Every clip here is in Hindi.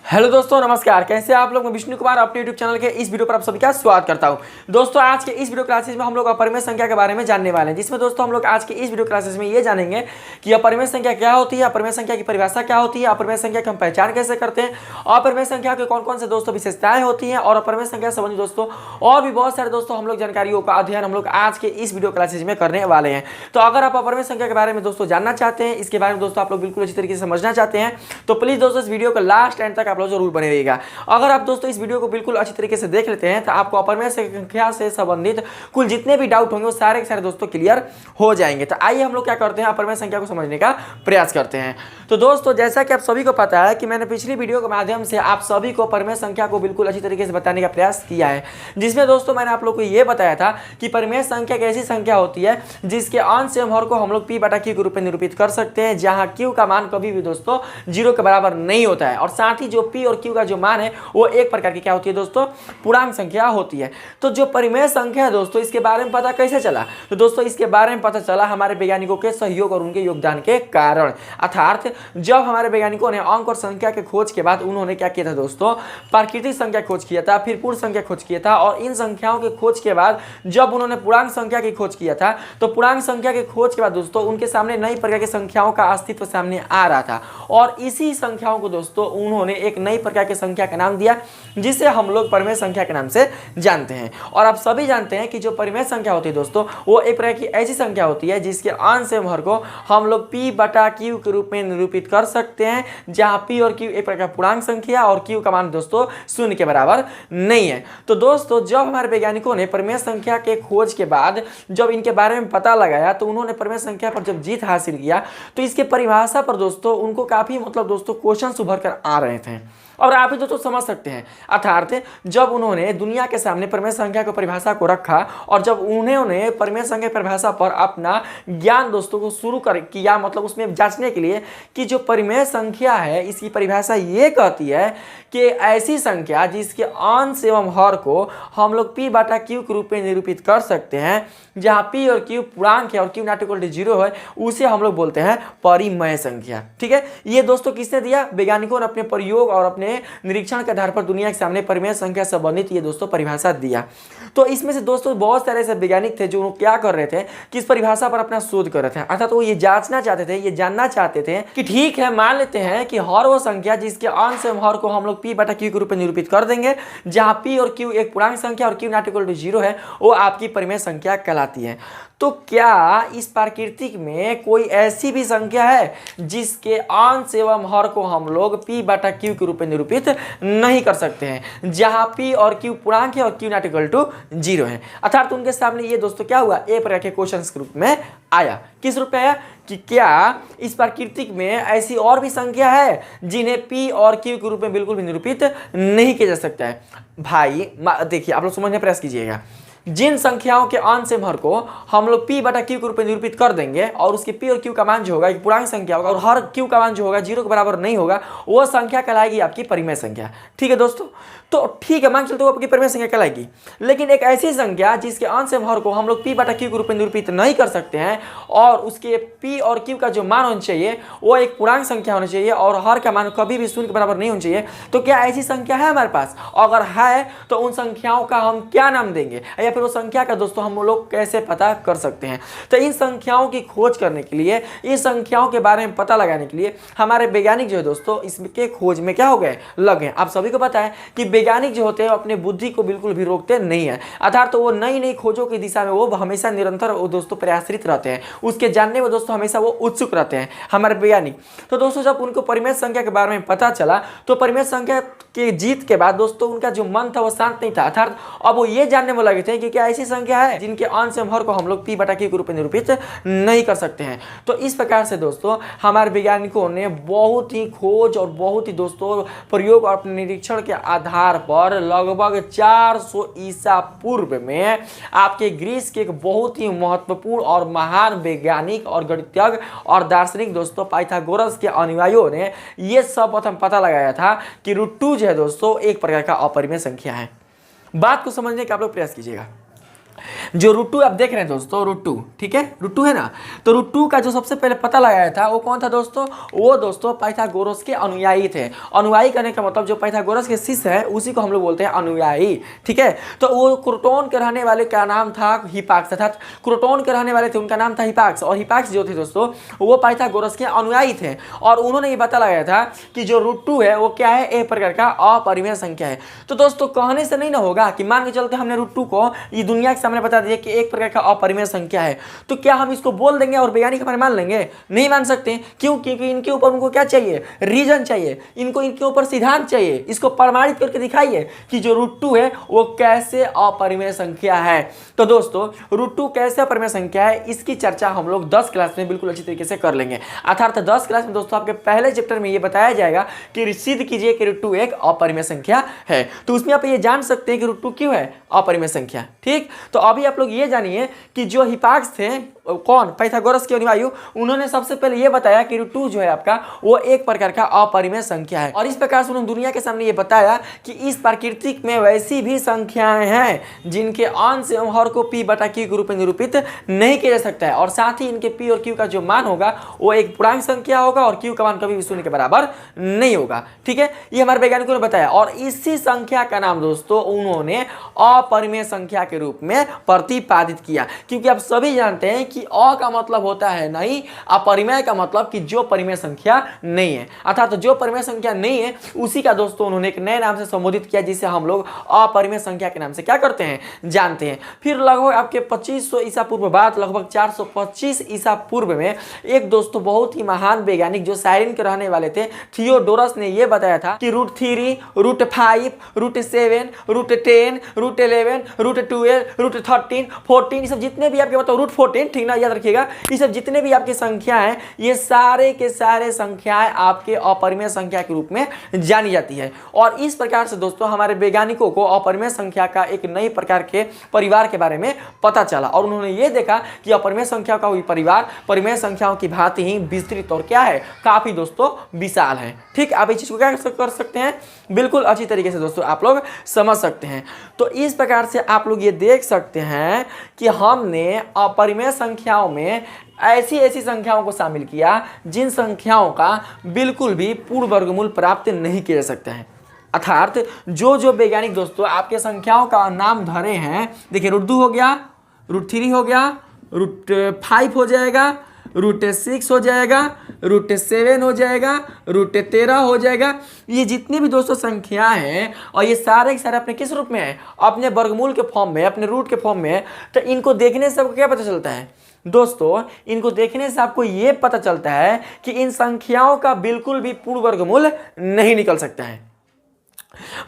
हेलो दोस्तों, नमस्कार। कैसे आप लोग? मैं विष्णु कुमार अपने यूट्यूब चैनल के इस वीडियो पर आप सभी का स्वागत करता हूं। दोस्तों, आज के इस वीडियो क्लासेस में हम लोग अपरिमेय संख्या के बारे में जानने वाले हैं, जिसमें दोस्तों हम लोग आज के इस वीडियो क्लासेस में ये जानेंगे कि अपरिमेय संख्या क्या होती है, अपरिमेय संख्या की परिभाषा क्या होती है, अपरिमेय संख्या की हम पहचान कैसे करते हैं, अपरिमेय संख्या के कौन कौन से दोस्तों विशेषताएं होती हैं, और अपरिमेय संख्या संबंधी दोस्तों और भी बहुत सारे दोस्तों हम लोग जानकारियों का अध्ययन हम लोग आज के इस वीडियो क्लासेस में करने वाले हैं। तो अगर आप अपरिमेय संख्या के बारे में दोस्तों जानना चाहते हैं, इसके बारे में दोस्तों आप लोग बिल्कुल अच्छी तरीके से समझना चाहते हैं, तो प्लीज दोस्तों इस वीडियो को लास्ट एंड तक आप लोग जरूर बने रहिएगा। अगर आप दोस्तों इस वीडियो को बिल्कुल अच्छी तरीके से देख लेते हैं तो आपको अपरिमेय संख्या से संबंधित कुल जितने भी डाउट होंगे वो सारे के सारे दोस्तों क्लियर हो जाएंगे। तो आइए हम लोग क्या करते हैं, अपरिमेय संख्या को समझने का प्रयास करते हैं। तो दोस्तों, जैसा कि आप सभी को पता है कि मैंने पिछली वीडियो के माध्यम से आप सभी को अपरिमेय संख्या को बिल्कुल अच्छी तरीके से बताने का प्रयास किया है, जिसमें दोस्तों मैंने आप लोग को यह बताया था कि परिमेय संख्या एक ऐसी संख्या होती है जिसके अंश एवं हर को हम लोग p बटा q के रूप में निरूपित कर सकते हैं, जहां q का मान कभी भी दोस्तों 0 के बराबर नहीं होता है, और साथ ही जो p और q का जो मान है वो एक प्रकार की क्या होती है दोस्तों, पूर्णांक संख्या होती है। तो जो परिमेय संख्या है दोस्तों, इसके बारे में पता कैसे चला? तो दोस्तों इसके बारे में पता चला हमारे वैज्ञानिकों के सहयोग और उनके योगदान के कारण। अर्थात जब हमारे वैज्ञानिकों ने अंक और संख्या के खोज के बाद उन्होंने क्या किया था दोस्तों, प्राकृतिक संख्या खोज किया था, फिर पूर्ण संख्या खोज किया था, और इन संख्याओं के खोज के बाद जब उन्होंने पूर्णांक संख्या की खोज किया था, तो पूर्णांक संख्या के खोज के बाद दोस्तों उनके सामने नई प्रकार की संख्याओं का अस्तित्व सामने आ रहा था, और इसी संख्याओं को दोस्तों उन्होंने एक नई प्रकार की संख्या का नाम दिया, जिसे हम लोग परिमेय संख्या के नाम से जानते हैं। और आप सभी जानते हैं कि जो परिमेय संख्या होती है दोस्तों, वो एक प्रकार की ऐसी संख्या होती है जिसके अंश एवं हर को हम लोग p बटा q के रूप में निरूपित कर सकते हैं, जहां p और q एक प्रकार का पूर्णांक संख्या और q का मान दोस्तों 0 के बराबर नहीं है। तो दोस्तों जब हमारे वैज्ञानिकों ने परिमेय संख्या के खोज के बाद जब इनके बारे में पता लगाया, तो उन्होंने परिमेय संख्या पर जब जीत हासिल किया, तो इसके परिभाषा पर दोस्तों उनको काफी दोस्तों क्वेश्चन उभर कर आ रहे थे, और आप ही दोस्तों समझ सकते हैं। अर्थात जब उन्होंने दुनिया के सामने परिमेय संख्या की परिभाषा को रखा, और जब उन्होंने परिमेय संख्या परिभाषा पर अपना ज्ञान दोस्तों को शुरू कर किया, मतलब उसमें जांचने के लिए कि जो परिमेय संख्या है इसकी परिभाषा ये कहती है कि ऐसी संख्या जिसके अंश एवं हर को हम लोग p बटा q के रूप में निरूपित कर सकते हैं, जहां p और q पूर्णांक है और q नॉट इक्वल टू 0 है, उसे हम लोग बोलते हैं परिमेय संख्या। ठीक है, ये दोस्तों किसने दिया? वैज्ञानिकों ने अपने प्रयोग और अपने निरीक्षण के आधार पर दुनिया के सामने परिमेय संख्या संबंधित ये दोस्तों परिभाषा दिया। तो इसमें से दोस्तों बहुत सारे ऐसे वैज्ञानिक थे जो क्या कर रहे थे कि इस परिभाषा पर अपना शोध कर रहे थे, अर्थात वो ये जांचना चाहते थे, ये जानना चाहते थे कि ठीक है, मान लेते हैं कि हर वो संख्या जिसके अंश एवं हर को हम लोग p बटा q के रूप में निरूपित कर देंगे, जहां p और q एक पूर्णांक संख्या और q नॉट इक्वल टू 0 है, वो आपकी परिमेय संख्या कहलाती है। तो क्या इस प्राकृतिक में कोई ऐसी भी संख्या है जिसके अंश एवं हर को हम लोग p बटा q के रूप में निरूपित नहीं कर सकते हैं, जहां p और q पूर्णांक है और q नॉट इक्वल टू 0 है? अर्थात उनके सामने ये दोस्तों क्या हुआ, एक प्रकार के क्वेश्चन के रूप में आया। किस रूप में आया कि क्या इस प्राकृतिक में ऐसी और भी संख्या है जिन्हें p और q के रूप में बिल्कुल भी निरूपित नहीं किया जा सकता है? भाई देखिए, आप लोग समझने का प्रयास कीजिएगा। जिन संख्याओं के अंश एवं हर को हम लोग p बटा q के रूप में निरूपित कर देंगे, और उसके p और q का मान जो होगा एक पूर्णांक संख्या होगा, और हर q का मान जो होगा 0 के बराबर नहीं होगा, वो संख्या कहलाएगी आपकी परिमेय संख्या। ठीक है दोस्तों, तो ठीक है, मान चलते हो आपकी परिमेय संख्या कहलाएगी। लेकिन एक ऐसी संख्या जिसके अंश एवं हर को हम लोग p बटा q के रूप में निरूपित नहीं कर सकते हैं, और उसके p और q का जो मान होना चाहिए वो एक पूर्णांक संख्या होना चाहिए, और हर का मान कभी भी 0 के बराबर नहीं होना चाहिए, तो क्या ऐसी संख्या है हमारे पास? अगर है तो उन संख्याओं का हम क्या नाम देंगे, या फिर वो संख्या का दोस्तों हम लोग कैसे पता कर सकते हैं? तो इन संख्याओं की खोज करने के लिए, इन संख्याओं के बारे में पता लगाने के लिए हमारे वैज्ञानिक जो है दोस्तों इसके खोज में क्या हो गए, लगे। आप सभी को पता है कि वैज्ञानिक जो होते हैं अपने बुद्धि को बिल्कुल भी रोकते नहीं है, अर्थात तो वो नई नई खोजों की दिशा में वो हमेशा निरंतर दोस्तों प्रयासरत रहते हैं, उसके जानने में दोस्तों हमेशा वो उत्सुक रहते हैं हमारे वैज्ञानिक। तो दोस्तों जब उनको परिमेय संख्या के बारे में पता चला, तो परिमेय संख्या के जीत के बाद दोस्तों उनका जो मन था वो शांत नहीं था, अर्थात अब वो ये जानने में लगे थे कि क्या ऐसी संख्या है जिनके अंश एवं हर को हम लोग p बटा q के रूप में निरूपित नहीं कर सकते हैं। तो इस प्रकार से दोस्तों हमारे वैज्ञानिकों ने बहुत ही खोज और बहुत ही दोस्तों प्रयोग और अपने निरीक्षण के आधार पर लगभग 400 ईसा पूर्व में आपके ग्रीस के एक बहुत ही महत्वपूर्ण और महान वैज्ञानिक और गणितज्ञ और दार्शनिक दोस्तों पाइथागोरस के अनुयायियों ने यह सब प्रथम पता लगाया था कि √2 जो है दोस्तों एक प्रकार का अपरिमेय संख्या है। बात को समझने का आप लोग प्रयास कीजिएगा। जो रूट टू आप देख रहे हैं दोस्तों, रूट टू, ठीक है, रूट टू है ना। तो रूट टू का जो सबसे पहले पता लगाया था वो कौन था दोस्तों? वो दोस्तों पाइथागोरस के अनुयायी थे। अनुयायी करने का मतलब जो पाइथागोरस के शिष्य है उसी को हम लोग बोलते हैं अनुयायी, ठीक है। तो वो क्रोटोन के रहने वाले का नाम था हिपाक्स, अर्थात क्रोटोन के रहने वाले थे उनका नाम था हिपाक्स। और हिपाक्स जो थे दोस्तों वो पाइथागोरस के अनुयायी थे और उन्होंने ये पता लगाया था कि जो रूट टू है वो क्या है? एक प्रकार का अपरिमेय संख्या है। तो दोस्तों कहने से नहीं ना होगा कि मान के चलते हमने रूट टू को ये दुनिया के सामने बता दिया कि एक प्रकार का अपरिमेय संख्या है, तो क्या हम इसको बोल देंगे और वैज्ञानिक हमारे मान लेंगे? नहीं मान सकते। क्यों? क्योंकि इनके ऊपर उनको क्या चाहिए? रीजन चाहिए, इनको इनके ऊपर सिद्धांत चाहिए। इसको प्रमाणित करके दिखाइए कि जो रूट टू है वो कैसे अपरिमेय संख्या है। तो दोस्तों रूट टू कैसे अपरिमेय संख्या है इसकी चर्चा हम लोग 10 क्लास में बिल्कुल अच्छी तरीके से कर लेंगे। अर्थात 10 क्लास में दोस्तों आपके पहले चैप्टर में ये बताया जाएगा कि सिद्ध कीजिए कि रूट टू एक अपरिमेय संख्या है। तो उसमें आप ये जान सकते हैं कि रूट टू क्यों है अपरिमेय संख्या, ठीक। तो अभी आप लोग ये जानिए कि जो हिपाक्स थे, कौन? पाइथागोरस के अनुयायी, उन्होंने सबसे पहले ये बताया कि रूट टू जो है आपका वो एक प्रकार का अपरिमेय संख्या है। और इस प्रकार से उन्होंने दुनिया के सामने ये बताया कि इस प्राकृतिक में वैसी भी संख्याएं हैं जिनके अंश एवं हर को पी बटा क्यू के रूप में निरूपित नहीं किया जा सकता है। और साथ ही इनके पी और क्यू का जो मान होगा वो एक पूर्णांक संख्या होगा और क्यू का मान कभी भी शून्य के बराबर नहीं होगा, ठीक है। ये हमारे वैज्ञानिकों ने बताया और इसी संख्या का नाम दोस्तों उन्होंने अपरिमेय संख्या के रूप में प्रतिपादित किया। क्योंकि आप सभी जानते हैं कि अ का मतलब होता है नहीं, अपरिमेय का मतलब कि जो परिमेय संख्या नहीं है। अर्थात जो परिमेय संख्या नहीं है उसी का दोस्तों उन्होंने एक नए नाम से संबोधित किया जिसे हम लोग अपरिमेय संख्या के नाम से क्या करते हैं? जानते हैं। फिर लगभग आपके 2500 ईसा पूर्व बाद लगभग 425 ईसा पूर्व में एक दोस्तों बहुत ही महान वैज्ञानिक जो साइरिन के रहने वाले थे, थियोडोरस ने यह बताया था कि root 3, root 5, root 7, root 10, root 11, root 12, root 13, 14, ये सब जितने भी आपके मतलब रूट 14, ठीक ना, याद रखिएगा, ये सब जितने भी आपकी संख्या हैं ये सारे के सारे संख्याएं आपके अपरिमेय संख्या के रूप में जानी जाती है। और इस प्रकार से दोस्तों हमारे वैज्ञानिकों को अपरिमेय संख्या का एक नई प्रकार के परिवार के बारे में पता चला और उन्होंने ये देखा कि अपरिमेय संख्या का वही परिवार परिमेय संख्याओं की भांति ही विस्तृत और क्या है? काफी दोस्तों विशाल है, ठीक। आप इस चीज को क्या कर सकते हैं? बिल्कुल अच्छी तरीके से दोस्तों आप लोग समझ सकते हैं। तो इस प्रकार से आप लोग ये देख सकते हैं कि हमने अपरिमेय संख्याओं में ऐसी ऐसी संख्याओं को शामिल किया जिन संख्याओं का बिल्कुल भी पूर्ण वर्गमूल प्राप्त नहीं किया जा सकता है। अर्थात जो जो वैज्ञानिक दोस्तों आपके संख्याओं का नाम धरे हैं, देखिए रूट 2 हो गया, रूट 3 हो गया, रूट 5 हो जाएगा, रूट 6 हो जाएगा, रूट 7 हो जाएगा, रूट 13 हो जाएगा। ये जितने भी दोस्तों संख्याएं हैं और ये सारे के सारे अपने किस रूप में है? अपने वर्गमूल के फॉर्म में, अपने रूट के फॉर्म में। तो इनको देखने से आपको क्या पता चलता है दोस्तों? इनको देखने से आपको ये पता चलता है कि इन संख्याओं का बिल्कुल भी पूर्ण वर्गमूल नहीं निकल सकता है।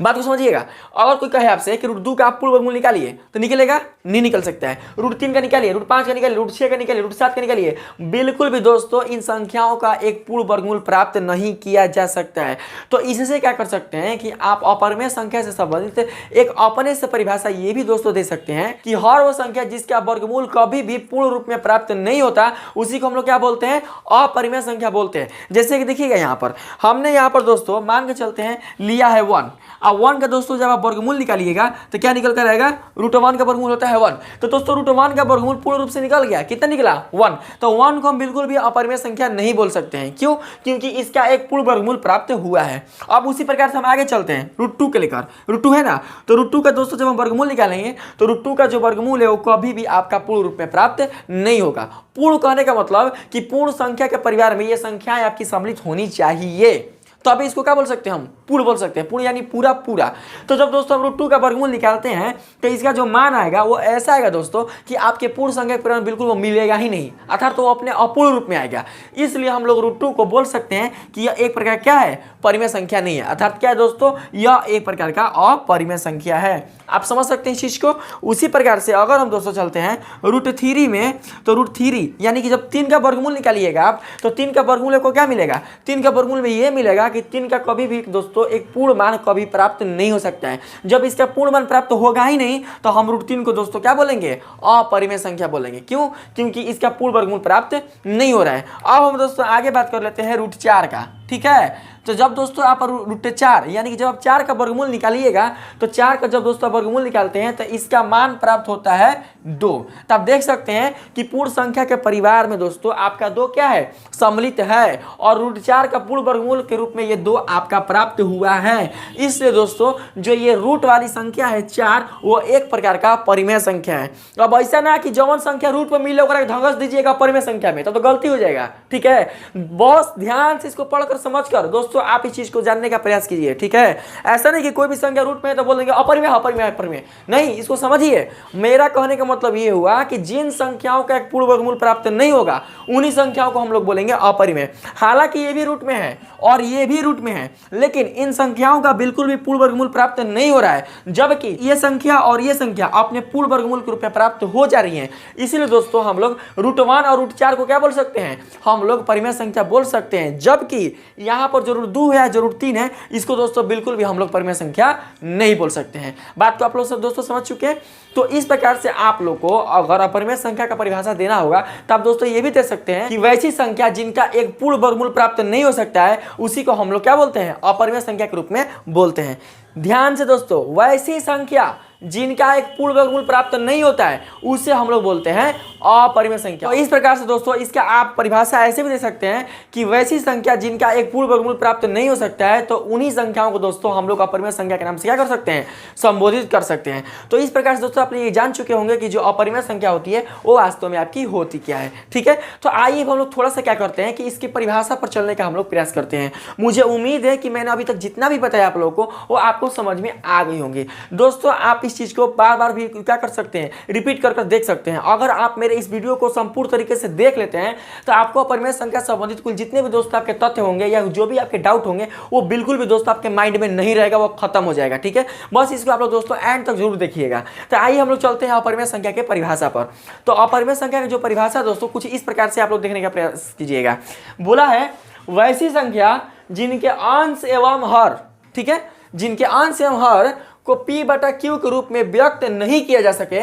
बात को समझिएगा। अगर कोई कहे आपसे कि रूट 2 का आप पूर्ण वर्गमूल निकालिए तो निकलेगा? नहीं निकल सकता है। रूट 3 का निकालिए, रूट 5 का निकालिए, रूट 6 का निकालिए, रूट 7 का निकालिए, बिल्कुल भी दोस्तों इन संख्याओं का एक पूर्ण वर्गमूल प्राप्त नहीं किया जा सकता है। तो इससे क्या कर सकते हैं कि आप अपरिमेय संख्या से संबंधित एक अपने से परिभाषा ये भी दोस्तों दे सकते हैं कि हर वो संख्या जिसका वर्गमूल कभी भी पूर्ण रूप में प्राप्त नहीं होता उसी को हम लोग क्या बोलते हैं? अपरिमेय संख्या बोलते हैं। जैसे कि देखिएगा यहाँ पर हमने यहाँ पर दोस्तों मान के चलते हैं लिया है 1। अब 1 का दोस्तों जब आप वर्गमूल निकालिएगा तो क्या निकल कर आएगा? रूट 1 का वर्गमूल होता है 1। तो दोस्तों रूट 1 का वर्गमूल पूर्ण रूप से निकल गया। कितना निकला? 1। तो 1 को हम बिल्कुल भी अपरिमेय संख्या नहीं बोल सकते हैं। क्यों? क्योंकि इसका एक पूर्ण वर्गमूल प्राप्त हुआ है। अब उसी प्रकार से हम आगे चलते हैं रूट 2 के लेकर। रूट 2 है ना, तो रूट 2 का दोस्तों जब हम वर्गमूल निकालेंगे तो रूट 2 का जो वर्गमूल है वो कभी भी आपका पूर्ण रूप में प्राप्त नहीं होगा। पूर्ण कहने का मतलब कि पूर्ण संख्या के परिवार में ये संख्याएं आपकी सम्मिलित होनी चाहिए, तो अभी इसको क्या बोल सकते हैं? हम पूर्ण बोल सकते हैं। पूर्ण यानी पूरा पूरा। तो जब दोस्तों हम रूट 2 का वर्गमूल निकालते हैं तो इसका जो मान आएगा वो ऐसा आएगा दोस्तों कि आपके पूर्ण संख्या के परिमाण बिल्कुल वो मिलेगा ही नहीं, अर्थात तो वो अपने अपूर्ण रूप में आएगा। इसलिए हम लोग रूट 2 को बोल सकते हैं कि यह एक प्रकार क्या है? परिमेय संख्या नहीं है। अर्थात क्या है दोस्तों? यह एक प्रकार का अपरिमेय संख्या है। आप समझ सकते हैं इस चीज को। उसी प्रकार से अगर हम दोस्तों चलते हैं रूट 3 में, तो रूट 3 यानी कि जब 3 का वर्गमूल निकालिएगा आप तो 3 का वर्गमूल को क्या मिलेगा? 3 का वर्गमूल में ये मिलेगा कि 3 का कभी भी दोस्तों एक पूर्ण मान कभी प्राप्त नहीं हो सकता है। जब इसका पूर्ण मान प्राप्त होगा ही नहीं तो हम रूट 3 को दोस्तों क्या बोलेंगे? अपरिमेय संख्या बोलेंगे। क्यों? क्योंकि इसका पूर्ण वर्गमूल प्राप्त नहीं हो रहा है। अब हम दोस्तों आगे बात कर लेते हैं रूट 4 का, ठीक है। तो जब दोस्तों आप √4 यानी कि जब आप 4 का वर्गमूल निकालिएगा तो 4 का जब दोस्तों आप वर्गमूल निकालते हैं तो इसका मान प्राप्त होता है 2। तो आप देख सकते हैं कि पूर्ण संख्या के परिवार में दोस्तों आपका 2 क्या है, सम्मिलित है, और √4 का पूर्ण वर्गमूल के रूप में ये 2 आपका प्राप्त हुआ है। इसलिए दोस्तों जो ये रूट वाली संख्या है 4 वो एक प्रकार का परिमेय संख्या है। अब ऐसा ना कि जवन संख्या रूट में मिले ओकरा धंगस दीजिएगा परिमेय संख्या में, तो गलती हो जाएगा। ठीक है, बहुत ध्यान से इसको पढ़कर समझकर दोस्तों आप इस चीज को जानने का प्रयास कीजिए। ठीक है, ऐसा नहीं कि कोई भी संख्या रूट में है तो बोल देंगे अपरिमेय अपरिमेय अपरिमेय, नहीं, इसको समझिए। मेरा कहने का मतलब ये हुआ कि जिन संख्याओं का एक पूर्ण वर्गमूल प्राप्त नहीं होगा उन्हीं संख्याओं को हम लोग बोलेंगे अपरिमेय। हालांकि ये भी रूट में है और ये भी रूट में है, लेकिन इन संख्याओं का बिल्कुल भी पूर्ण वर्गमूल प्राप्त नहीं हो रहा है, जबकि ये संख्या और ये संख्या अपने पूर्ण वर्गमूल के रूप में प्राप्त हो जा रही है। इसीलिए दोस्तों हम लोग √1 और √4 को क्या बोल सकते हैं, हम लोग परिमेय संख्या बोल सकते हैं। जबकि यहाँ पर जो √2 है जो √3 है इसको दोस्तों बिल्कुल भी हम लोग परिमेय संख्या नहीं बोल सकते हैं। बात को आप लोग सब दोस्तों समझ चुके हैं। तो इस प्रकार से आप लोग को अगर अपरिमेय संख्या का परिभाषा देना होगा तो आप दोस्तों ये भी दे सकते हैं कि वैसी संख्या जिनका एक पूर्ण वर्गमूल प्राप्त नहीं हो सकता है उसी को हम लोग क्या बोलते हैं, अपरिमेय संख्या के रूप में बोलते हैं। ध्यान से दोस्तों, वैसी संख्या जिनका एक पूर्ण वर्गमूल प्राप्त नहीं होता है उसे हम लोग बोलते हैं अपरिमेय संख्या। तो इस प्रकार से दोस्तों इसका आप परिभाषा ऐसे भी दे सकते हैं कि वैसी संख्या जिनका एक पूर्ण वर्गमूल प्राप्त नहीं हो सकता है तो उन्हीं संख्याओं को दोस्तों हम लोग अपरिमेय संख्या के नाम से क्या कर सकते हैं, संबोधित कर सकते हैं। तो इस प्रकार से दोस्तों आपने ये जान चुके होंगे कि जो अपरिमेय संख्या होती है वो वास्तव में आपकी होती क्या है। ठीक है, तो आइए हम लोग थोड़ा सा क्या करते हैं कि इसकी परिभाषा पर चलने का हम लोग प्रयास करते हैं। मुझे उम्मीद है कि मैंने अभी तक जितना भी बताया आप लोगों को वो आपको समझ में आ गई होंगी। दोस्तों आप इस चीज को बार बार भी क्या कर सकते हैं, रिपीट कर देख सकते हैं। अगर आप मेरे इस वीडियो को संपूर्ण तरीके से देख लेते हैं तो आपको अपरिमेय संख्या संबंधित कुल जितने भी दोस्तों आपके तथ्य होंगे या जो भी आपके डाउट होंगे वो बिल्कुल भी दोस्तों आपके माइंड में नहीं रहेगा, वो खत्म हो जाएगा। ठीक है, बस इसको आप लोग दोस्तों एंड तक जरूर देखिएगा। तो आइए हम लोग चलते हैं अपरिमेय संख्या के परिभाषा पर। तो अपरिमेय संख्या की जो परिभाषा दोस्तों कुछ इस प्रकार से आप लोग देखने का प्रयास कीजिएगा। बोला है वैसी संख्या जिनके अंश एवं हर, ठीक है, जिनके अंश एवं हर को P/Q के रूप में व्यक्त नहीं किया जा सके,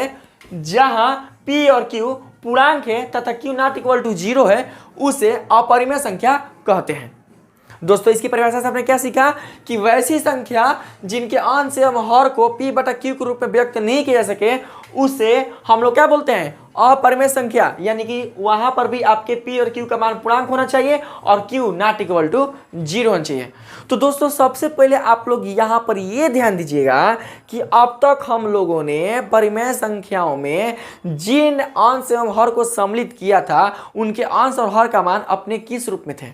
जहां P और Q पूर्णांक है तथा Q ≠ 0 है, उसे अपरिमेय संख्या कहते हैं। दोस्तों इसकी परिभाषा से आपने क्या सीखा कि वैसी संख्या जिनके अंश एवं हर को P/Q के रूप में व्यक्त नहीं किया जा सके उसे हम लोग क्या बोलते हैं, अपरिमेय संख्या। यानी कि वहां पर भी आपके P और Q का मान पूर्णांक होना चाहिए और Q ≠ 0 होना चाहिए। तो दोस्तों सबसे पहले आप लोग यहां पर ये ध्यान दीजिएगा कि अब तक हम लोगों ने परिमेय संख्याओं में जिन अंश एवं हर को सम्मिलित किया था उनके अंश और हर का मान अपने किस रूप में थे।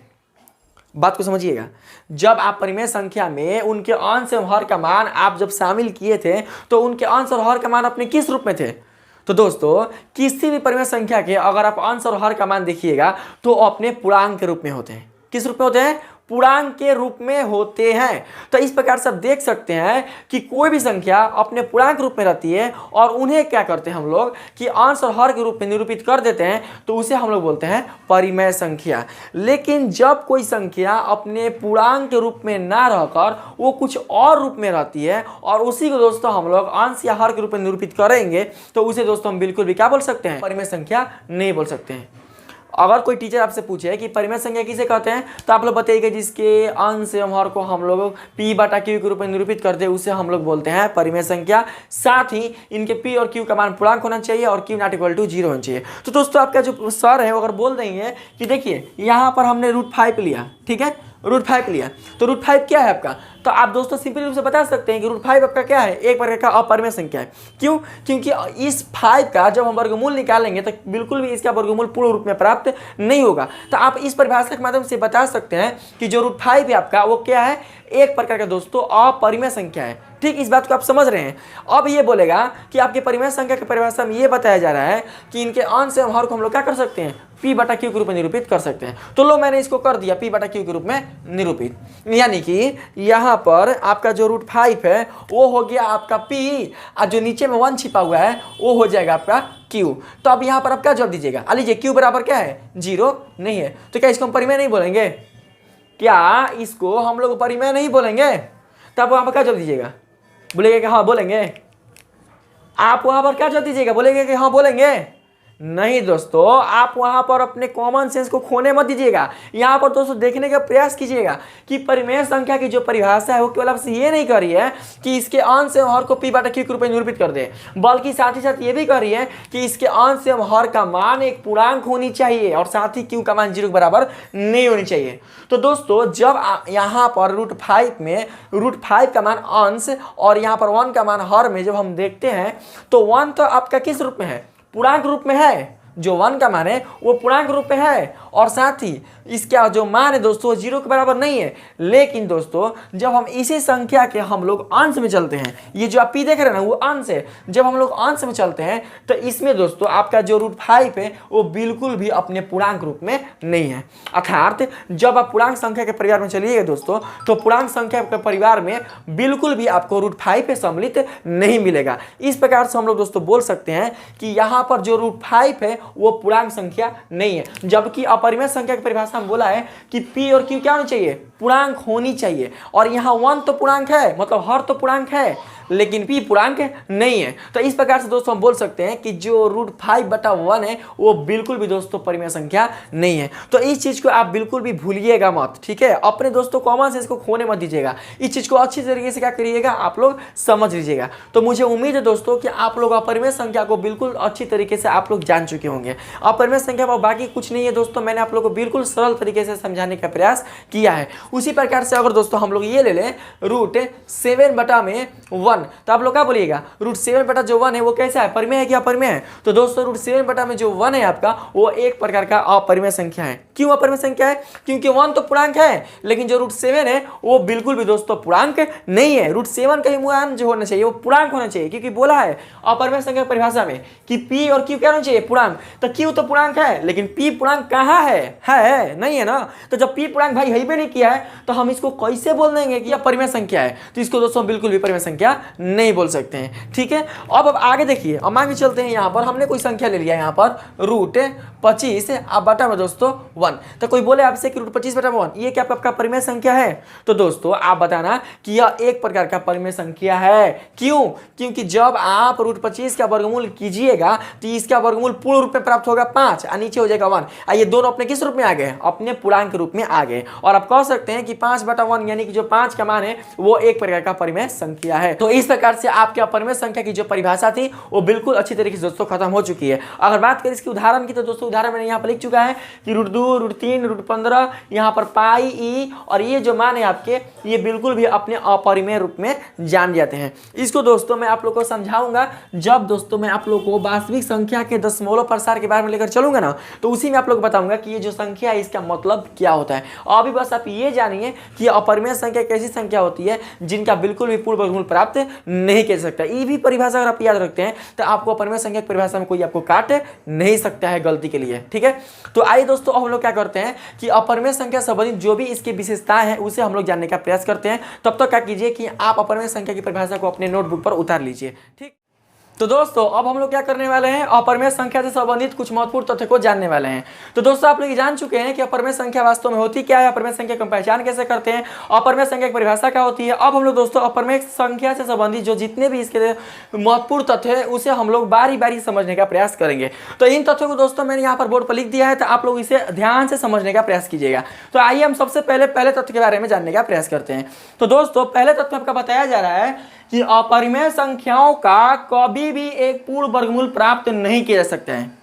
बात को समझिएगा, जब आप परिमेय संख्या में उनके अंश एवं हर का मान आप जब शामिल किए थे तो उनके अंश और हर का मान अपने किस रूप में थे। तो दोस्तों किसी भी परिमेय संख्या के अगर आप अंश और हर का मान देखिएगा तो अपने पूर्णांक के रूप में होते हैं। किस रूप में होते हैं, पूर्णांक के रूप में होते हैं। तो इस प्रकार से आप देख सकते हैं कि कोई भी संख्या अपने पूर्णांक रूप में रहती है और उन्हें क्या करते हैं हम लोग कि अंश और हर के रूप में निरूपित कर देते हैं, तो उसे हम लोग बोलते हैं परिमेय संख्या। लेकिन जब कोई संख्या अपने पूर्णांक के रूप में ना रहकर वो कुछ और रूप में रहती है और उसी को दोस्तों हम लोग अंश या हर के रूप में निरूपित करेंगे तो उसे दोस्तों हम बिल्कुल भी क्या बोल सकते हैं, परिमेय संख्या नहीं बोल सकते हैं। अगर कोई टीचर आपसे पूछे कि परिमेय संख्या किसे कहते हैं तो आप लोग बताइएगा जिसके अंश एवं हर को हम लोग P/Q के रूप में निरूपित करते हैं उसे हम लोग बोलते हैं परिमेय संख्या। साथ ही इनके P और Q का मान पूर्णांक होना चाहिए और Q ≠ 0 होना चाहिए। तो दोस्तों आपका जो सर है वो अगर बोल देंगे कि देखिए यहाँ पर हमने √5 लिया, ठीक है, √5 लिया, तो √5 क्या है आपका, तो आप दोस्तों सिंपल रूप से बता सकते हैं कि √5 आपका क्या है, एक प्रकार का अपरिमेय संख्या है। क्यों, क्योंकि इस 5 का जब हम वर्गमूल निकालेंगे तो बिल्कुल भी इसका वर्गमूल पूर्ण रूप में प्राप्त नहीं होगा। तो आप इस परिभाषा के माध्यम से बता सकते हैं कि जो √5 है आपका वो क्या है, एक प्रकार का दोस्तों अपरिमेय संख्या है। ठीक, इस बात को आप समझ रहे हैं। अब ये बोलेगा कि आपके परिमेय संख्या की परिभाषा में ये बताया जा रहा है कि इनके अंश एवं हर को हम लोग क्या कर सकते हैं, P/Q के रूप में निरूपित कर सकते हैं। तो लो मैंने इसको कर दिया P/Q के रूप में निरूपित, यानी कि यहाँ पर आपका जो √5 है वो हो गया आपका P और जो नीचे में 1 छिपा हुआ है वो हो जाएगा आपका Q। तो अब यहाँ पर आप क्या जवाब दीजिएगा, लीजिए Q बराबर क्या है, 0 नहीं है। तो क्या इसको हम परिमेय नहीं बोलेंगे, क्या इसको हम लोग परिमेय नहीं बोलेंगे, तब वहाँ पर क्या जवाब दीजिएगा, बोलेंगे कि हाँ बोलेंगे। आप वहाँ पर क्या जवाब दीजिएगा, बोलेंगे कि हाँ बोलेंगे। नहीं दोस्तों, आप वहां पर अपने कॉमन सेंस को खोने मत दीजिएगा। यहाँ पर दोस्तों देखने का प्रयास कीजिएगा कि परिमेय संख्या की जो परिभाषा है वो केवल आपसे ये नहीं कर रही है कि इसके अंश एवं हर को p बटा q के रूप में निरूपित कर दे, बल्कि साथ ही साथ ये भी कर रही है कि इसके अंश एवं हर का मान एक पूर्णांक होनी चाहिए और साथ ही q का मान 0 के बराबर नहीं होनी चाहिए। तो दोस्तों जब यहाँ पर √5 में √5 का मान अंश और यहाँ पर 1 का मान हर में जब हम देखते हैं तो 1 तो आपका किस रूप में है? पूर्णांक रूप में है। जो 1 का मान है वो पूर्णांक रूप में है और साथ ही इसका जो मान है दोस्तों 0 के बराबर नहीं है। लेकिन दोस्तों जब हम इसी संख्या के हम लोग अंश में चलते हैं, ये जो आप p देख रहे हैं ना वो अंश है, जब हम लोग अंश में चलते हैं तो इसमें दोस्तों आपका जो √5 है वो बिल्कुल भी अपने पूर्णांक रूप में नहीं है। अर्थात जब आप पूर्णांक संख्या के परिवार में चलिएगा दोस्तों तो पूर्णांक संख्या के परिवार में बिल्कुल भी आपको √5 पे सम्मिलित नहीं मिलेगा। इस प्रकार से हम लोग दोस्तों बोल सकते हैं कि यहाँ पर जो √5 है वो पूर्णांक संख्या नहीं है, जबकि अपरिमेय संख्या की परिभाषा में बोला है कि p और q क्या होनी चाहिए? पूर्णांक होनी चाहिए। और यहाँ 1 तो पूर्णांक है, मतलब हर तो पूर्णांक है, लेकिन p पूर्णांक नहीं है। तो इस प्रकार से दोस्तों हम बोल सकते हैं कि जो √5/1 है वो बिल्कुल भी दोस्तों परिमेय संख्या नहीं है। तो इस चीज को आप बिल्कुल भी भूलिएगा मत, ठीक है? अपने दोस्तों कॉमन सेंस को खोने मत दीजिएगा। इस चीज को अच्छी तरीके से क्या करिएगा, आप लोग समझ लीजिएगा। तो मुझे उम्मीद है दोस्तों कि आप लोग अपरिमेय संख्या को बिल्कुल अच्छी तरीके से आप लोग जान चुके होंगे। अपरिमेय संख्या पर बाकी कुछ नहीं है दोस्तों, मैंने आप लोग को बिल्कुल सरल तरीके से समझाने का प्रयास किया है। उसी प्रकार से अगर दोस्तों हम लोग ये ले लें √7/1, तो आप लोग क्या बोलिएगा? √7/1 है वो कैसा है? परिमेय है कि अपरिमेय है? तो दोस्तों √7/1 है आपका वो एक प्रकार का अपरिमेय संख्या है। क्यों अपरिमेय संख्या है? क्योंकि 1 तो पूर्णांक है, लेकिन जो √7 है वो बिल्कुल भी दोस्तों पूर्णांक नहीं है। √7 का ही मान जो होना चाहिए वो पूर्णांक होना चाहिए, क्योंकि बोला है अपरिमेय संख्या की परिभाषा में कि p और q क्या होना चाहिए? पूर्णांक। तो q तो पूर्णांक है, लेकिन p पूर्णांक कहाँ है? नहीं है ना। तो जब p पूर्णांक भाई है भी नहीं किया है तो हम इसको कैसे बोल देंगे कि यह परिमेय संख्या है? तो इसको दोस्तों बिल्कुल भी परिमेय संख्या नहीं बोल सकते हैं, ठीक है? अब आगे देखिए, अब आगे चलते हैं। यहाँ पर हमने कोई संख्या ले लिया, यहाँ पर √25 अब बटा में दोस्तों 1। तो कोई बोले आपसे कि √25/1 ये क्या आपका परिमेय संख्या है? तो दोस्तों आप बताना कि यह एक प्रकार का परिमेय संख्या है। क्यों? क्योंकि जब आप √25 का वर्गमूल कीजिएगा तो इसका वर्गमूल पूर्ण रूप में प्राप्त होगा 5 और नीचे हो जाएगा 1। ये दोनों अपने किस रूप में आ गए? अपने पूर्णांक रूप में आ गए। और आप कह सकते हैं कि 5/1 यानी कि जो 5 का मान है वो एक प्रकार का परिमेय संख्या है। तो इस प्रकार से आपके अपरिमेय संख्या की जो परिभाषा थी वो बिल्कुल अच्छी तरीके से दोस्तों खत्म हो चुकी है। अगर बात करें इसके उदाहरण की तो दोस्तों उदाहरण मैंने यहाँ पर लिख चुका है कि √2, √3, √15 यहाँ पर पाई ई और ये जो मान है आपके ये बिल्कुल भी अपने अपरिमेय रूप में जान जाते हैं। इसको दोस्तों मैं आप लोग को समझाऊंगा जब दोस्तों मैं आप लोग को वास्तविक संख्या के दशमलव प्रसार के बारे में लेकर चलूंगा ना, तो उसी में आप लोग बताऊंगा कि ये जो संख्या है इसका मतलब क्या होता है। अभी बस आप ये जानिए कि अपरिमेय संख्या कैसी संख्या होती है जिनका बिल्कुल भी पूर्ण वर्गमूल प्राप्त नहीं कर सकता। ये भी परिभाषा अगर आप याद रखते हैं तो आपको अपरिमेय संख्या की परिभाषा में कोई आपको काट नहीं सकता है गलती के लिए, ठीक है? तो आइए दोस्तों हम लोग क्या करते हैं कि अपरिमेय संख्या संबंधित जो भी इसकी विशेषताएं हैं उसे हम लोग जानने का प्रयास करते हैं। तब तक क्या कीजिए कि आप अपरिमेय संख्या की परिभाषा को अपने नोटबुक पर उतार लीजिए, ठीक? तो दोस्तों अब हम लोग क्या करने वाले हैं, अपरिमेय संख्या से संबंधित कुछ महत्वपूर्ण तथ्य को जानने वाले हैं। तो दोस्तों आप लोग जान चुके हैं कि अपरिमेय संख्या वास्तव में होती क्या है, अपरिमेय संख्या की पहचान कैसे करते हैं, अपरिमेय संख्या की परिभाषा क्या होती है। अब हम लोग दोस्तों अपरिमेय संख्या से संबंधित जो जितने भी इसके महत्वपूर्ण तथ्य है उसे हम लोग बारी बारी समझने का प्रयास करेंगे। तो इन तथ्यों को दोस्तों मैंने यहाँ पर बोर्ड पर लिख दिया है, तो आप लोग इसे ध्यान से समझने का प्रयास कीजिएगा। तो आइए हम सबसे पहले तथ्य के बारे में जानने का प्रयास करते हैं। तो दोस्तों पहले तथ्य आपका बताया जा रहा है कि अपरिमेय संख्याओं का कभी भी एक पूर्ण वर्गमूल प्राप्त नहीं किया जा सकता है।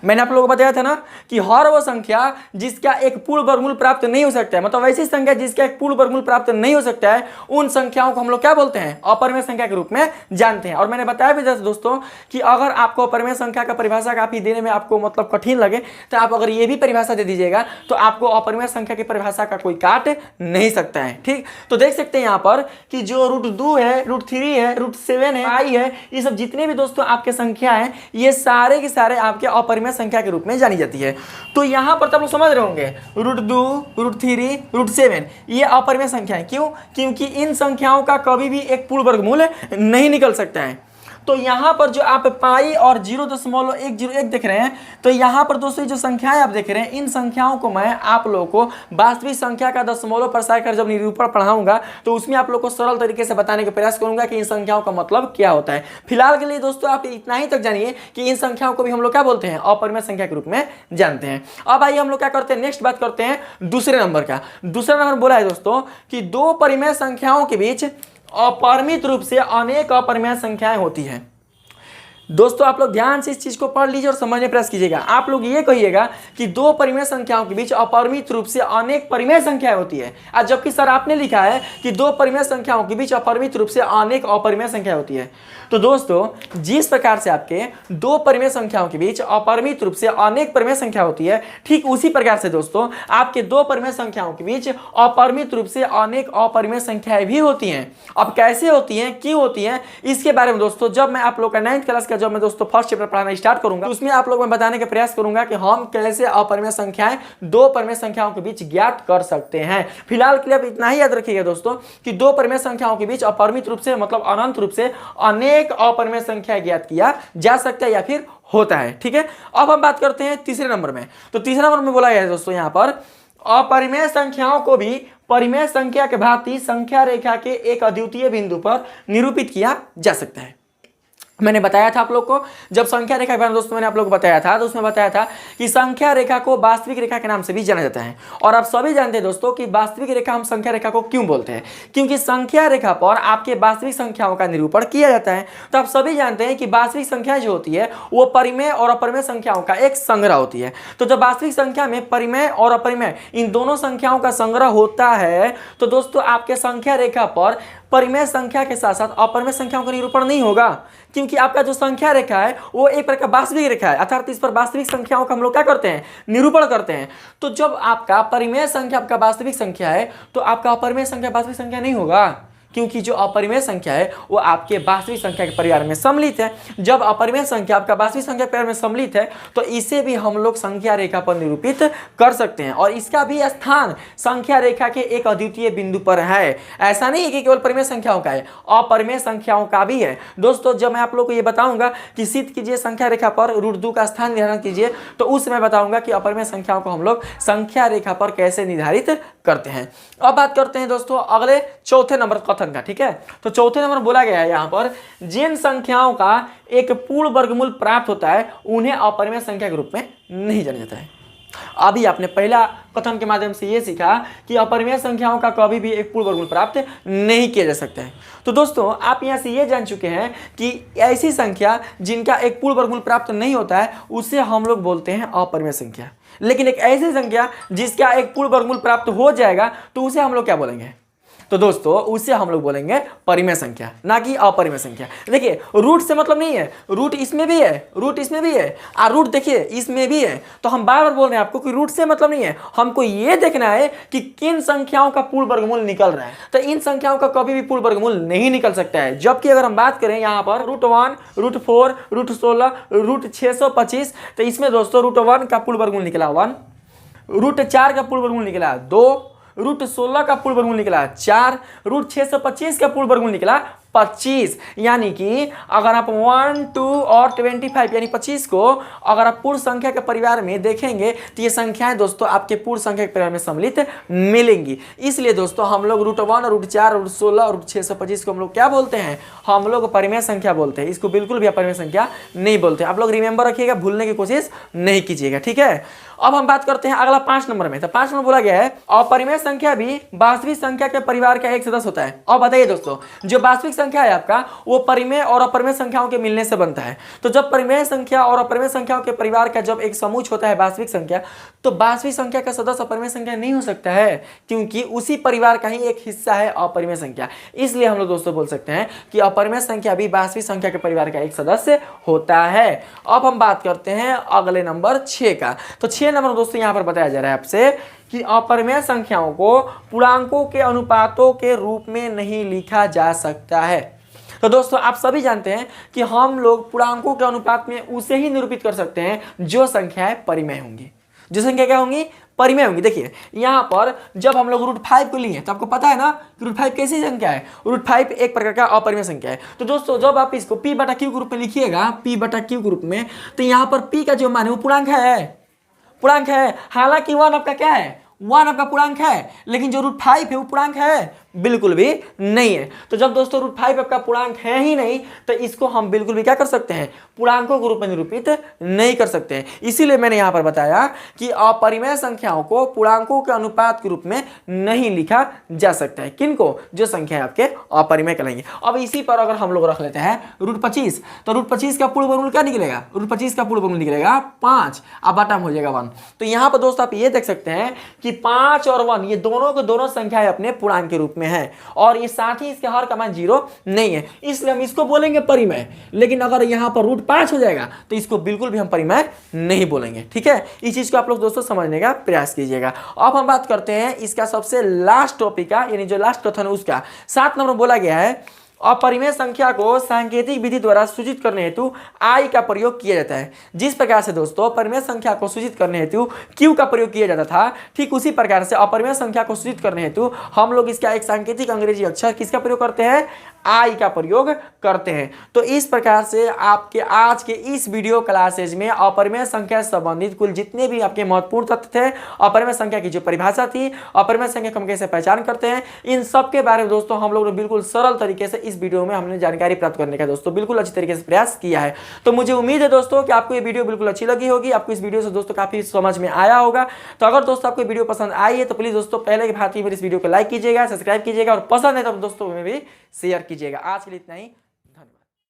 मैंने आप लोगों को बताया था ना कि हर वो संख्या जिसका एक पूर्ण वर्गमूल प्राप्त नहीं हो सकता है, मतलब ऐसी संख्या जिसका एक पूर्ण वर्गमूल प्राप्त नहीं हो सकता है, उन संख्याओं को हम लोग क्या बोलते हैं? अपरिमेय संख्या के रूप में जानते हैं। और मैंने बताया भी दोस्तों कि अगर आपको अपरिमेय संख्या का परिभाषा काफी देने में आपको मतलब कठिन लगे तो आप अगर ये भी परिभाषा दे दीजिएगा तो आपको अपरिमेय संख्या की परिभाषा का कोई काट नहीं सकता है, ठीक? तो देख सकते हैं यहाँ पर कि जो √2 है, √3 है, √7 है, पाई है, ये सब जितने भी दोस्तों आपके संख्या है ये सारे के सारे आपके अपरिमेय संख्या के रूप में जानी जाती है। तो यहां पर आप लोग समझ रहे होंगे √2, √3, √7 ये अपरिमेय संख्या है। क्यों? क्योंकि इन संख्याओं का कभी भी एक पूर्ण वर्गमूल नहीं निकल सकता है। तो यहाँ पर जो आप पाई और 0.101 देख रहे हैं, तो यहाँ पर दोस्तों जो संख्याएं आप देख रहे हैं, इन संख्याओं को मैं आप लोगों को वास्तविक संख्या का दशमलव प्रसार कर जब निरूपण पढ़ाऊंगा तो उसमें आप लोग को सरल तरीके से बताने का प्रयास करूंगा कि इन संख्याओं का मतलब क्या होता है। फिलहाल के लिए दोस्तों आप इतना ही तक जानिए कि इन संख्याओं को भी हम लोग क्या बोलते हैं, अपरिमेय संख्या के रूप में जानते हैं। अब आइए हम लोग क्या करते हैं, नेक्स्ट बात करते हैं दूसरे नंबर का। दूसरा नंबर बोला है दोस्तों कि दो परिमेय संख्याओं के बीच अपरिमित रूप से अनेक अपरिमेय संख्याएं होती हैं। दोस्तों आप लोग ध्यान से इस चीज को पढ़ लीजिए और समझने का प्रयास कीजिएगा। आप लोग ये कहिएगा कि दो परिमेय संख्याओं के बीच अपरिमित रूप से अनेक परिमेय संख्याएं होती है, और जबकि सर आपने लिखा है कि दो परिमेय संख्याओं के बीच अपरिमित रूप से अनेक अपरिमेय संख्या होती है। तो दोस्तों जिस प्रकार से आपके दो परिमेय संख्याओं के बीच अपरिमित रूप से अनेक परिमेय संख्या होती है, ठीक उसी प्रकार से दोस्तों आपके दो परिमेय संख्याओं के बीच अपरिमित रूप से अनेक अपरिमेय संख्याएं भी होती हैं। अब कैसे होती हैं, क्यों होती हैं, इसके बारे में दोस्तों जब मैं आप लोग का 9th क्लास का जब मैं दोस्तों फर्स्ट चैप्टर पढ़ाना स्टार्ट करूंगा तो उसमें आप लोग मैं बताने का प्रयास करूंगा कि हम कैसे अपरिमेय संख्याएं दो परिमेय संख्याओं के बीच ज्ञात कर सकते हैं। फिलहाल के लिए आप इतना ही याद रखिएगा दोस्तों कि दो परिमेय संख्याओं के बीच अपरिमित रूप से मतलब अनंत रूप से अनेक अपरिमेय संख्या ज्ञात किया जा सकता है या फिर होता है। ठीक है, अब हम बात करते हैं तीसरे नंबर में। तो तीसरे नंबर में बोला गया है दोस्तों यहाँ पर अपरिमेय संख्याओं को भी परिमेय संख्या के भांति संख्या रेखा के एक अद्वितीय बिंदु पर निरूपित किया जा सकता है। मैंने बताया था आप लोग को, जब संख्या रेखा के बारे में दोस्तों मैंने आप लोग को बताया था तो उसमें बताया था कि संख्या रेखा को वास्तविक रेखा के नाम से भी जाना जाता है। और आप सभी जानते हैं दोस्तों कि वास्तविक रेखा हम संख्या रेखा को क्यों बोलते हैं, क्योंकि संख्या रेखा पर आपके वास्तविक संख्याओं का निरूपण किया जाता है। तो आप सभी जानते हैं कि वास्तविक संख्या जो होती है वो परिमेय और अपरिमेय संख्याओं का एक संग्रह होती है। तो जब वास्तविक संख्या में परिमेय और अपरिमेय इन दोनों संख्याओं का संग्रह होता है तो दोस्तों आपके संख्या रेखा पर परिमेय संख्या के साथ साथ अपरिमेय संख्याओं का निरूपण नहीं होगा, क्योंकि आपका जो संख्या रेखा है वो एक प्रकार का वास्तविक रेखा है, अर्थात इस पर वास्तविक संख्याओं का हम लोग क्या करते हैं, निरूपण करते हैं। तो जब आपका परिमेय संख्या आपका वास्तविक संख्या है तो आपका अपरिमेय संख्या वास्तविक संख्या नहीं होगा, क्योंकि जो अपरिमेय संख्या है वो आपके वास्तविक संख्या के परिवार में सम्मिलित है। जब अपरिमेय संख्या आपका वास्तविक संख्या के परिवार में सम्मिलित है तो इसे भी हम लोग संख्या रेखा पर निरूपित कर सकते हैं, और इसका भी स्थान संख्या रेखा के एक अद्वितीय बिंदु पर है। ऐसा नहीं है कि केवल परिमेय संख्याओं का है, अपरिमेय संख्याओं का भी है। दोस्तों जब मैं आप लोग को ये बताऊंगा कि सिद्ध कीजिए संख्या रेखा पर √2 का स्थान निर्धारण कीजिए तो उस समय बताऊंगा कि अपरिमेय संख्याओं को हम लोग संख्या रेखा पर कैसे निर्धारित करते हैं। अब बात करते हैं दोस्तों अगले चौथे नंबर कथन का। ठीक है, तो चौथे नंबर बोला गया है यहाँ पर जिन संख्याओं का एक पूर्ण वर्गमूल प्राप्त होता है उन्हें अपरिमेय संख्या के रूप में नहीं जाना जाता है। अभी आपने पहला कथन के माध्यम से यह सीखा कि अपरिमेय संख्याओं का कभी भी एक पूर्ण वर्गमूल प्राप्त नहीं किया जा सकता है। तो दोस्तों आप यहां से यह जान चुके हैं कि ऐसी संख्या जिनका एक पूर्ण वर्गमूल प्राप्त नहीं होता है उसे हम लोग बोलते हैं अपरिमेय संख्या। लेकिन एक ऐसी संख्या जिसका एक पूर्ण वर्गमूल प्राप्त हो जाएगा तो उसे हम लोग क्या बोलेंगे, तो दोस्तों उसे हम लोग बोलेंगे परिमेय संख्या, ना कि अपरिमेय संख्या। देखिए रूट से मतलब नहीं है, रूट इसमें भी है, रूट इसमें भी है, और रूट देखिए इसमें भी है। तो हम बार बार बोल रहे हैं आपको कि रूट से मतलब नहीं है, हमको ये देखना है कि किन संख्याओं का पूर्ण वर्गमूल निकल रहा है। तो इन संख्याओं का कभी भी पूर्ण वर्गमूल नहीं निकल सकता है। जबकि अगर हम बात करें यहाँ पर √1, √4, √16, √625, तो इसमें दोस्तों √1 का पूर्ण वर्गमूल निकला 1, √4 का पूर्ण वर्गमूल निकला 2, √16 का पूर्ण वर्गमूल निकला 4, √625 का पूर्ण वर्गमूल निकला 25। यानी कि अगर आप 1, 2 और 25 यानी 25 को अगर आप पूर्ण संख्या के परिवार में देखेंगे तो ये संख्याएं दोस्तों आपके पूर्ण संख्या के परिवार में सम्मिलित मिलेंगी। इसलिए दोस्तों हम लोग √1 और √4 और √16 और √625 को हम लोग क्या बोलते हैं, हम लोग परिमेय संख्या बोलते हैं। इसको बिल्कुल भी अपरिमेय संख्या नहीं बोलते। आप लोग रिमेंबर रखिएगा, भूलने की कोशिश नहीं कीजिएगा। ठीक है, अब हम बात करते हैं अगला 5 नंबर में। तो 5 नंबर बोला गया है अपरिमेय संख्या भी वास्तविक संख्या के परिवार का एक सदस्य होता है। अब बताइए दोस्तों जो वास्तविक संख्या है आपका वो परिमेय और अपरिमेय संख्याओं के मिलने से बनता है। तो जब परिमेय संख्या और अपरिमेय संख्याओं के परिवार का जब एक समूह होता है वास्तविक संख्या, तो वास्तविक संख्या का सदस्य अपरिमेय संख्या नहीं हो सकता है, क्योंकि उसी परिवार का ही एक हिस्सा है अपरिमेय संख्या। इसलिए हम लोग दोस्तों बोल सकते हैं कि अपरिमेय संख्या भी वास्तविक संख्या के परिवार का एक सदस्य होता है। अब हम बात करते हैं अगले नंबर 6 का। तो 6 नंबर दोस्तों यहाँ पर बताया जा रहा है आपसे कि अपरिमेय संख्याओं को पूर्णांकों के अनुपातों के रूप में नहीं लिखा जा सकता है। तो दोस्तों आप सभी जानते हैं कि हम लोग पूर्णांकों के अनुपात में उसे ही निरूपित कर सकते हैं जो संख्याएं परिमेय होंगी। जो संख्या क्या होंगी, परिमेय होंगी। देखिए यहाँ पर जब हम लोग √5 को लिए तो आपको पता है ना कि √5 कैसी संख्या है, √5 एक प्रकार का अपरिमेय संख्या है। तो दोस्तों जब आप इसको p/q के रूप में लिखिएगा, p/q के रूप में, तो यहाँ पर p का जो मान है वो पूर्णांक है। हालांकि 1 आपका क्या है, 1 आपका पूर्णांक है, लेकिन जो √5 है वो पूर्णांक है बिल्कुल भी नहीं है। तो जब दोस्तों √5 आपका पूर्णांक है ही नहीं तो इसको हम बिल्कुल भी क्या कर सकते हैं, पूर्णांकों के रूप में निरूपित नहीं कर सकते हैं। इसीलिए मैंने यहां पर बताया कि अपरिमेय संख्याओं को पूर्णांकों के अनुपात के रूप में नहीं लिखा जा सकता है। किनको, जो संख्या आपके अपरिमेय कहलाएंगे। अब इसी पर अगर हम लोग रख लेते हैं √25, तो √25 का पूर्ण वर्गमूल क्या निकलेगा, √25 का पूर्ण वर्गमूल निकलेगा 5, अब बटा में हो जाएगा 1। तो यहां पर दोस्तों आप ये देख सकते हैं कि 5 और 1 ये दोनों के दोनों संख्याएं अपने पूर्णांक के रूप में है, और ये साथ ही इसके हर का मान 0 नहीं है, इसलिए हम इसको बोलेंगे परिमेय। लेकिन अगर यहां पर √5 हो जाएगा तो इसको बिल्कुल भी हम परिमेय नहीं बोलेंगे। ठीक है, इस चीज को आप लोग दोस्तों समझने का प्रयास कीजिएगा। अब हम बात करते हैं इसका सबसे लास्ट टॉपिक का, यानी जो लास्ट कथन है उसका। 7 नंबर बोला गया है अपरिमेय संख्या को सांकेतिक विधि द्वारा सूचित करने हेतु आई का प्रयोग किया जाता है। जिस प्रकार से दोस्तों अपरिमेय संख्या को सूचित करने हेतु क्यू का प्रयोग किया जाता था, ठीक उसी प्रकार से अपरिमेय संख्या को सूचित करने हेतु हम लोग इसका एक सांकेतिक अंग्रेजी अक्षर किसका प्रयोग करते हैं, आई का प्रयोग करते हैं। तो इस प्रकार से आपके आज के इस वीडियो क्लासेज में अपरिमेय संख्या से संबंधित कुल जितने भी आपके महत्वपूर्ण तथ्य थे, अपरिमेय संख्या की जो परिभाषा थी, अपरिमेय संख्या को हम कैसे पहचान करते हैं, इन सब के बारे में दोस्तों हम लोग ने बिल्कुल सरल तरीके से इस वीडियो में हमने जानकारी प्राप्त करने का दोस्तों बिल्कुल अच्छी तरीके से प्रयास किया है। तो मुझे उम्मीद है दोस्तों कि आपको ये वीडियो बिल्कुल अच्छी लगी होगी, आपको इस वीडियो से दोस्तों काफी समझ में आया होगा। तो अगर दोस्तों आपको वीडियो पसंद आई है तो प्लीज दोस्तों पहले की भांति मेरे इस वीडियो को लाइक कीजिएगा, सब्सक्राइब कीजिएगा, और पसंद है तो दोस्तों में भी शेयर कीजिएगा। आज के लिए इतना ही।